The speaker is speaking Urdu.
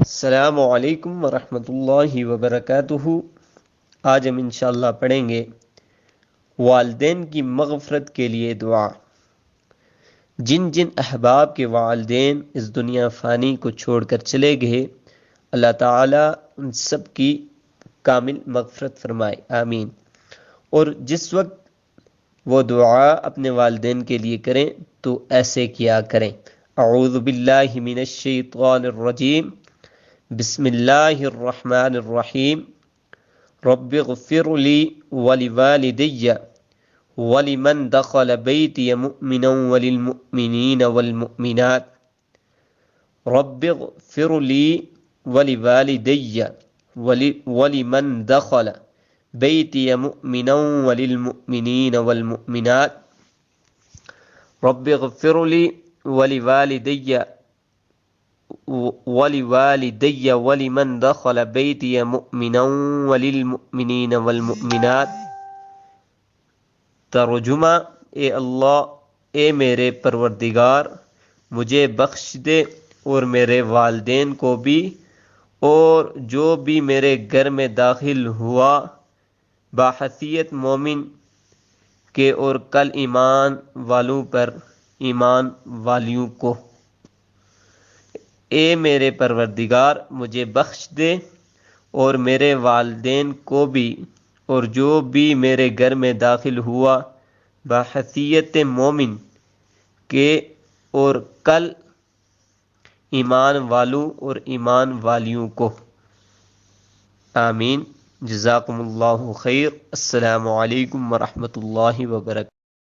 السلام علیکم ورحمۃ اللہ وبرکاتہ۔ آج ہم انشاءاللہ پڑھیں گے والدین کی مغفرت کے لیے دعا۔ جن جن احباب کے والدین اس دنیا فانی کو چھوڑ کر چلے گئے، اللہ تعالیٰ ان سب کی کامل مغفرت فرمائے، آمین۔ اور جس وقت وہ دعا اپنے والدین کے لیے کریں تو ایسے کیا کریں: اعوذ باللہ من الشیطان الرجیم، بسم اللہ الرحمن الرحیم، رب اغفر لی ولوالدی ولمن دخل بیتی مؤمنا وللمؤمنین والمؤمنات، رب اغفر لی ولوالدی ولمن دخل بیتی مؤمنا وللمؤمنین والمؤمنات، رب اغفر لی ولوالدی ولمن دخل بیتی مؤمنا وللمؤمنین والمؤمنات۔ ترجمہ: اے اللہ، اے میرے پروردگار، مجھے بخش دے اور میرے والدین کو بھی، اور جو بھی میرے گھر میں داخل ہوا بحیثیت مومن کے، اور کل ایمان والوں پر ایمان والیوں کو۔ اے میرے پروردگار، مجھے بخش دے اور میرے والدین کو بھی، اور جو بھی میرے گھر میں داخل ہوا بحیثیت مومن کے، اور کل ایمان والوں اور ایمان والیوں کو، آمین۔ جزاکم اللہ خیر۔ السلام علیکم ورحمۃ اللہ وبرکاتہ۔